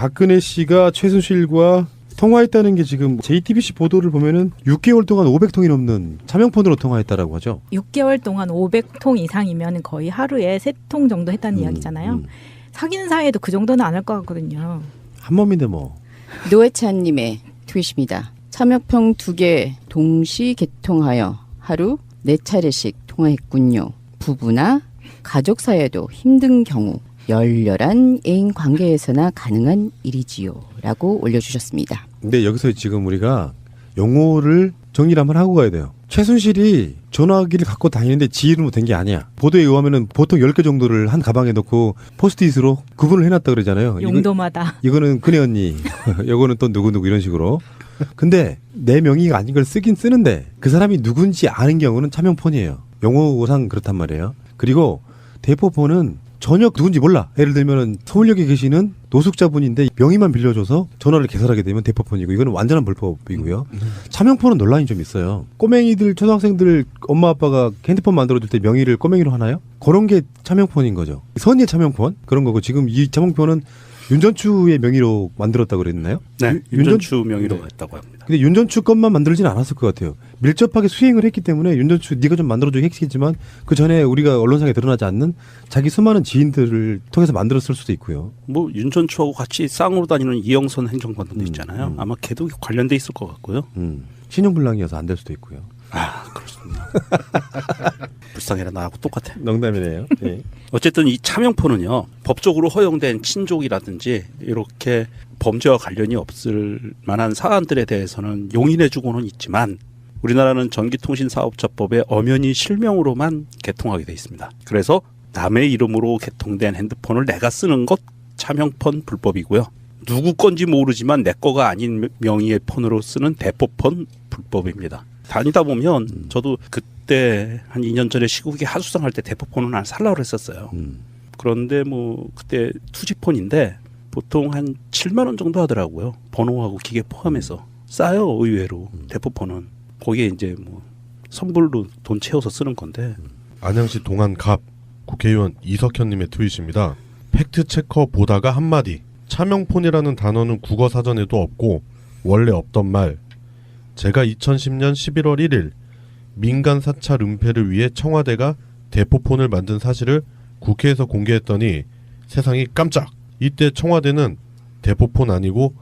박근혜 씨가 최순실과 통화했다는 게 지금 JTBC 보도를 보면은 6개월 동안 500통이 넘는 차명폰으로 통화했다라고 하죠. 6개월 동안 500통 이상이면 거의 하루에 3통 정도 했다는 이야기잖아요. 사귀는 사이에도 그 정도는 안 할 것 같거든요. 한 몸인데 뭐. 노회찬님의 트윗입니다. 차명폰 2개 동시 개통하여 하루 4차례씩 통화했군요. 부부나 가족 사이에도 힘든 경우 열렬한 애인 관계에서나 가능한 일이지요. 라고 올려주셨습니다. 근데 여기서 지금 우리가 용어를 정리를 한번 하고 가야 돼요. 최순실이 전화기를 갖고 다니는데 지 이름으로 된 게 아니야. 보도에 의하면 보통 10개 정도를 한 가방에 넣고 포스트잇으로 구분을 해놨다 그러잖아요. 용도마다. 이거는 그네 언니, 이거는 또 누구누구 이런 식으로. 근데 내 명의가 아닌 걸 쓰긴 쓰는데 그 사람이 누군지 아는 경우는 차명폰이에요. 용어상 그렇단 말이에요. 그리고 대포폰은 전혀 누군지 몰라. 예를 들면은 서울역에 계시는 노숙자분인데 명의만 빌려줘서 전화를 개설하게 되면 대포폰이고 이거는 완전한 불법이고요. 차명폰은 논란이 좀 있어요. 꼬맹이들 초등학생들 엄마 아빠가 핸드폰 만들어줄 때 명의를 꼬맹이로 하나요? 그런 게 차명폰인 거죠. 선의의 차명폰 그런 거고 지금 이 차명폰은 윤전추의 명의로 만들었다고 그랬나요? 네, 윤전추 명의로 했다고 합니다. 근데 윤전추 것만 만들지는 않았을 것 같아요. 밀접하게 수행을 했기 때문에 윤전추 네가 좀 만들어주기 했겠지만 그 전에 우리가 언론상에 드러나지 않는 자기 수많은 지인들을 통해서 만들었을 수도 있고요. 뭐 윤전추하고 같이 쌍으로 다니는 이영선 행정관도 있잖아요. 아마 걔도 관련돼 있을 것 같고요. 신용불량이어서 안 될 수도 있고요. 아 그렇습니다. 불쌍해라 나하고 똑같아. 농담이네요. 네. 어쨌든 이 차명폰은요 법적으로 허용된 친족이라든지 이렇게 범죄와 관련이 없을 만한 사안들에 대해서는 용인해주고는 있지만 우리나라는 전기통신사업자법에 엄연히 실명으로만 개통하게 돼 있습니다. 그래서 남의 이름으로 개통된 핸드폰을 내가 쓰는 것 차명폰 불법이고요. 누구 건지 모르지만 내 거가 아닌 명의의 폰으로 쓰는 대포폰 불법입니다. 다니다 보면 저도 그때 한 2년 전에 시국이 하수상할 때 대포폰을 하나 살라고 했었어요. 그런데 뭐 그때 투지폰인데 보통 한 7만 원 정도 하더라고요. 번호하고 기계 포함해서. 싸요 의외로 대포폰은. 거기에 이제 뭐 선불로 돈 채워서 쓰는 건데. 안양시 동안갑 국회의원 이석현님의 트윗입니다. 팩트체커 보다가 한마디. 차명폰이라는 단어는 국어사전에도 없고 원래 없던 말. 제가 2010년 11월 1일 민간 사찰 은폐를 위해 청와대가 대포폰을 만든 사실을 국회에서 공개했더니 세상이 깜짝. 이때 청와대는 대포폰 아니고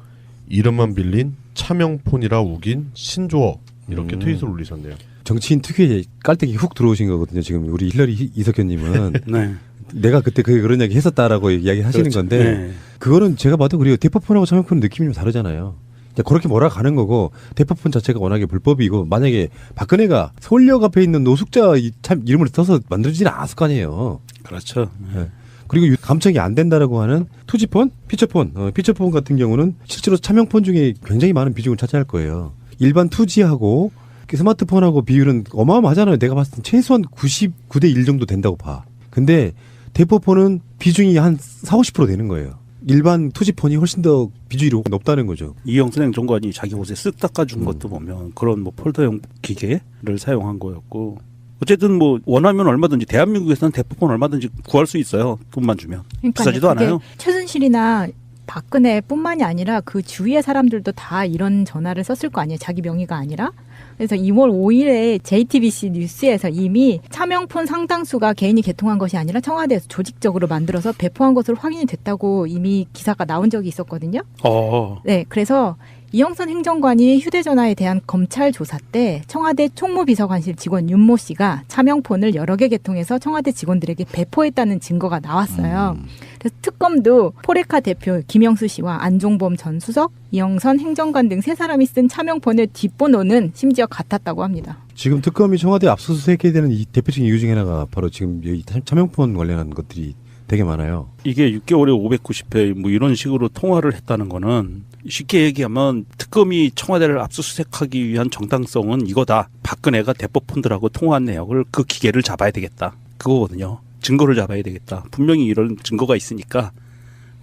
이름만 빌린 차명폰이라 우긴 신조어 이렇게 트윗을 올리셨네요. 정치인 특유의 깔때기 훅 들어오신 거거든요. 지금 우리 힐러리 이석현님은 네. 내가 그때 그런 이야기 했었다라고 이야기 하시는 그렇죠. 건데 네. 그거는 제가 봐도 그래요. 대포폰하고 차명폰 느낌이 좀 다르잖아요. 그렇게 몰아가는 거고 대포폰 자체가 워낙에 불법이고 만약에 박근혜가 서울역 앞에 있는 노숙자 참 이름을 써서 만들지는 않았을 거 아니에요. 그렇죠. 네. 그리고 감청이 안 된다라고 하는 투지폰, 피처폰, 피처폰 같은 경우는 실제로 차명폰 중에 굉장히 많은 비중을 차지할 거예요. 일반 투지하고 스마트폰하고 비율은 어마어마하잖아요. 내가 봤을 때 최소한 99대 1 정도 된다고 봐. 근데 대포폰은 비중이 한 40~50% 되는 거예요. 일반 투지폰이 훨씬 더 비중이 높다는 거죠. 이영선 행정관이 자기 옷에 쓱 닦아준 것도 보면 그런 뭐 폴더용 기계를 사용한 거였고 어쨌든 뭐 원하면 얼마든지 대한민국에서는 대포폰 얼마든지 구할 수 있어요. 돈만 주면. 비싸지도 않아요. 최순실이나 박근혜뿐만이 아니라 그 주위의 사람들도 다 이런 전화를 썼을 거 아니에요. 자기 명의가 아니라. 그래서 2월 5일에 JTBC 뉴스에서 이미 차명폰 상당수가 개인이 개통한 것이 아니라 청와대에서 조직적으로 만들어서 배포한 것으로 확인이 됐다고 이미 기사가 나온 적이 있었거든요. 네, 그래서 이영선 행정관이 휴대전화에 대한 검찰 조사 때 청와대 총무비서관실 직원 윤모 씨가 차명폰을 여러 개 개통해서 청와대 직원들에게 배포했다는 증거가 나왔어요. 그래서 특검도 포레카 대표 김영수 씨와 안종범 전 수석, 이영선 행정관 등 세 사람이 쓴 차명폰의 뒷번호는 심지어 같았다고 합니다. 지금 특검이 청와대 압수수색해야 되는 이 대표적인 이유 중에 하나가 바로 지금 이 차명폰 관련한 것들이 되게 많아요. 이게 6개월에 590회 뭐 이런 식으로 통화를 했다는 거는 쉽게 얘기하면 특검이 청와대를 압수수색하기 위한 정당성은 이거다. 박근혜가 대포폰들하고 통화한 내역을 그 기계를 잡아야 되겠다. 그거거든요. 증거를 잡아야 되겠다. 분명히 이런 증거가 있으니까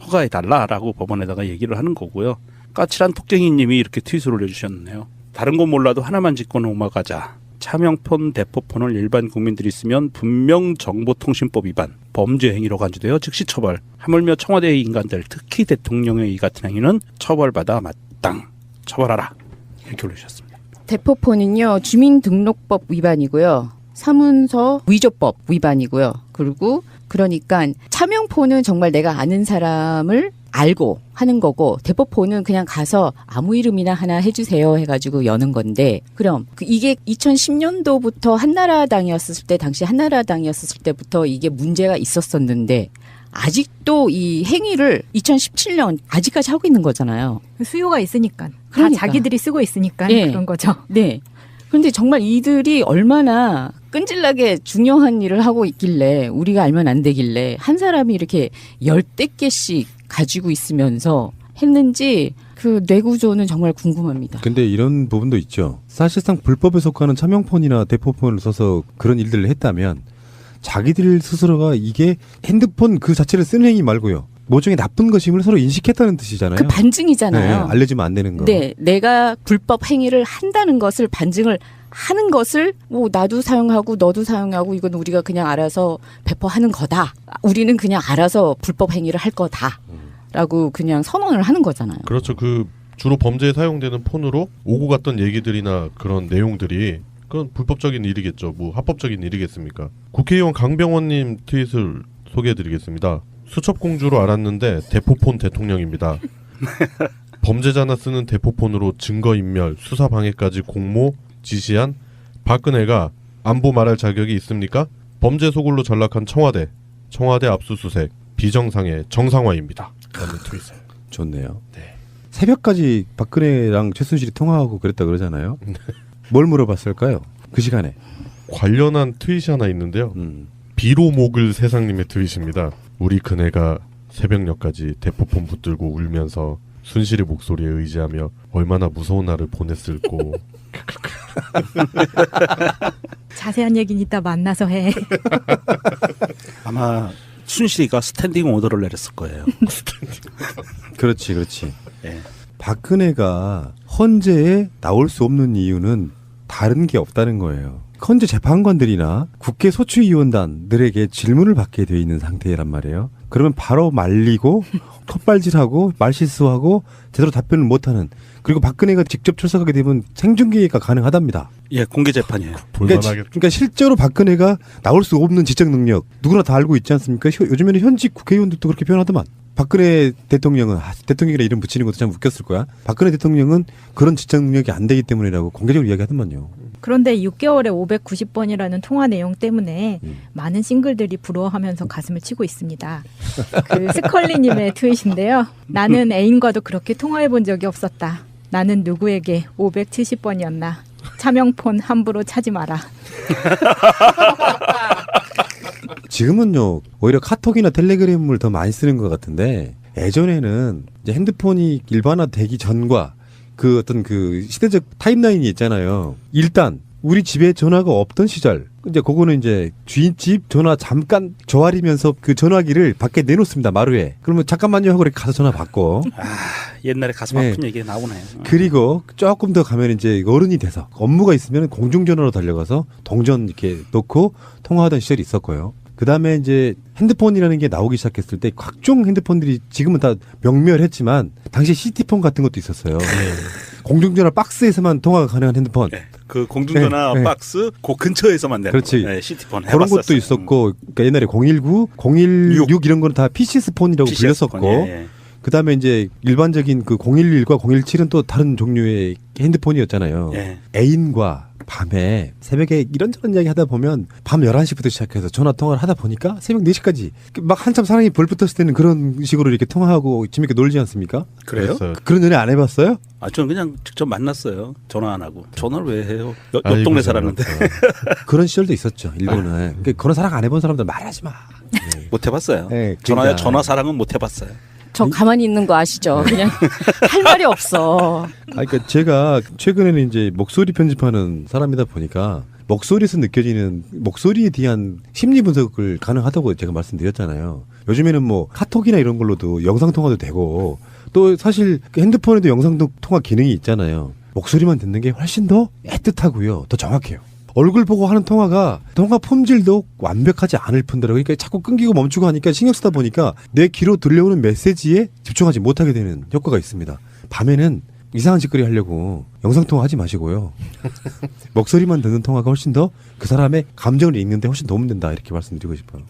허가해달라라고 법원에다가 얘기를 하는 거고요. 까칠한 톡쟁이님이 이렇게 트윗을 올려주셨네요. 다른 건 몰라도 하나만 짚고 넘어가자. 차명폰, 대포폰을 일반 국민들이 쓰면 분명 정보통신법 위반, 범죄 행위로 간주되어 즉시 처벌. 하물며 청와대의 인간들, 특히 대통령의 이 같은 행위는 처벌받아 마땅 처벌하라. 이렇게 올리셨습니다. 대포폰은요, 주민등록법 위반이고요. 사문서 위조법 위반이고요. 그리고 그러니까 차명폰은 정말 내가 아는 사람을 알고 하는 거고, 대포폰은 그냥 가서 아무 이름이나 하나 해주세요 해가지고 여는 건데, 그럼 이게 2010년도부터 한나라당이었을 때, 당시 한나라당이었을 때부터 이게 문제가 있었었는데 아직도 이 행위를 2017년 아직까지 하고 있는 거잖아요. 수요가 있으니까. 그러니까. 다 자기들이 쓰고 있으니까 예. 그런 거죠. 네. 그런데 정말 이들이 얼마나 끈질나게 중요한 일을 하고 있길래, 우리가 알면 안 되길래 한 사람이 이렇게 10대 개씩 가지고 있으면서 했는지 그 뇌구조는 정말 궁금합니다. 근데 이런 부분도 있죠. 사실상 불법에 속하는 차명폰이나 대포폰을 써서 그런 일들을 했다면 자기들 스스로가 이게 핸드폰 그 자체를 쓰는 행위 말고요, 모종의 나쁜 것임을 서로 인식했다는 뜻이잖아요. 그 반증이잖아요. 네, 알려주면 안 되는 거. 네, 내가 불법 행위를 한다는 것을 반증을 하는 것을 뭐 나도 사용하고 너도 사용하고 이건 우리가 그냥 알아서 배포하는 거다. 우리는 그냥 알아서 불법 행위를 할 거다라고 그냥 선언을 하는 거잖아요. 그렇죠. 그 주로 범죄에 사용되는 폰으로 오고 갔던 얘기들이나 그런 내용들이 그건 불법적인 일이겠죠. 뭐 합법적인 일이겠습니까? 국회의원 강병원님 트윗을 소개해드리겠습니다. 수첩공주로 알았는데 대포폰 대통령입니다. 범죄자나 쓰는 대포폰으로 증거인멸, 수사방해까지 공모, 지시한 박근혜가 안보 말할 자격이 있습니까? 범죄 소굴로 전락한 청와대 압수수색, 비정상의 정상화입니다. 라는 트윗을. 좋네요. 네. 새벽까지 박근혜랑 최순실이 통화하고 그랬다 그러잖아요. 뭘 물어봤을까요? 그 시간에. 관련한 트윗이 하나 있는데요. 비로목을 세상님의 트윗입니다. 우리 그네가 새벽녘까지 대포폰 붙들고 울면서 순실의 목소리에 의지하며 얼마나 무서운 날을 보냈을꼬. 자세한 얘기는 이따 만나서 해. 아마 순실이가 스탠딩 오더를 내렸을 거예요. 그렇지. 예. 박근혜가 헌재에 나올 수 없는 이유는 다른 게 없다는 거예요. 헌재 재판관들이나 국회 소추위원단들에게 질문을 받게 돼 있는 상태란 말이에요. 그러면 바로 말리고 헛발질하고 말실수하고 제대로 답변을 못하는, 그리고 박근혜가 직접 출석하게 되면 생중계가 가능하답니다. 예, 공개 재판이에요. 볼만하겠다. 그러니까 실제로 박근혜가 나올 수 없는 지적 능력 누구나 다 알고 있지 않습니까? 요즘에는 현직 국회의원들도 그렇게 표현하더만. 박근혜 대통령은 대통령이라 이름 붙이는 것도 참 웃겼을 거야. 박근혜 대통령은 그런 지적 능력이 안 되기 때문이라고 공개적으로 이야기하더만요. 그런데 6개월에 590번이라는 통화 내용 때문에 많은 싱글들이 부러워하면서 가슴을 치고 있습니다. 그 스컬리님의 트윗인데요. 나는 애인과도 그렇게 통화해 본 적이 없었다. 나는 누구에게 570번이었나. 차명폰 함부로 차지 마라. 지금은요 오히려 카톡이나 텔레그램을 더 많이 쓰는 것 같은데, 예전에는 이제 핸드폰이 일반화되기 전과 그 어떤 그 시대적 타임라인이 있잖아요. 일단 우리 집에 전화가 없던 시절, 이제 그거는 이제 주인 집 전화 잠깐 조아리면서 그 전화기를 밖에 내놓습니다, 마루에. 그러면 잠깐만요 하고 이렇게 가서 전화 받고. 옛날에 가슴 아픈 얘기가 나오네요. 그리고 조금 더 가면 이제 어른이 돼서 업무가 있으면 공중전화로 달려가서 동전 이렇게 놓고 통화하던 시절이 있었고요. 그 다음에 이제 핸드폰이라는 게 나오기 시작했을 때 각종 핸드폰들이 지금은 다 명멸했지만 당시 시티폰 같은 것도 있었어요. 공중전화 박스에서만 통화가 가능한 핸드폰. 네, 그 공중전화 네. 박스 그 근처에서만 되는 그렇지. 네, 시티폰 그런 해봤었어요. 것도 있었고, 그러니까 옛날에 019, 016 이런 거는 다 PCS폰이라고 불렸었고, 예. 그 다음에 이제 일반적인 그 011과 017은 또 다른 종류의 핸드폰이었잖아요. 예. 애인과 밤에 새벽에 이런저런 이야기 하다 보면 밤 11시부터 시작해서 전화 통화를 하다 보니까 새벽 4시까지 막 한참 사랑이 불 붙었을 때는 그런 식으로 이렇게 통화하고 재밌게 놀지 않습니까? 그래요? 그랬어요. 그런 연애 안 해봤어요? 아, 저는 그냥 직접 만났어요. 전화 안 하고. 전화를 왜 해요? 옆 아이고, 동네 살았는데. 그런 시절도 있었죠, 일본은. 그러니까 그런 사랑 안 해본 사람들 말하지 마. 못 해봤어요. 네, 전화 사랑은 못 해봤어요. 저 가만히 있는 거 아시죠? 그냥 할 말이 없어. 그러니까 제가 최근에는 이제 목소리 편집하는 사람이다 보니까 목소리에서 느껴지는 목소리에 대한 심리 분석을 가능하다고 제가 말씀드렸잖아요. 요즘에는 뭐 카톡이나 이런 걸로도 영상 통화도 되고, 또 사실 핸드폰에도 영상 통화 기능이 있잖아요. 목소리만 듣는 게 훨씬 더 애틋하고요, 더 정확해요. 얼굴 보고 하는 통화 품질도 완벽하지 않을 뿐더러 그러니까 자꾸 끊기고 멈추고 하니까 신경 쓰다 보니까 내 귀로 들려오는 메시지에 집중하지 못하게 되는 효과가 있습니다. 밤에는 이상한 짓거리 하려고 영상통화 하지 마시고요. 목소리만 듣는 통화가 훨씬 더 그 사람의 감정을 읽는데 훨씬 도움된다 이렇게 말씀드리고 싶어요.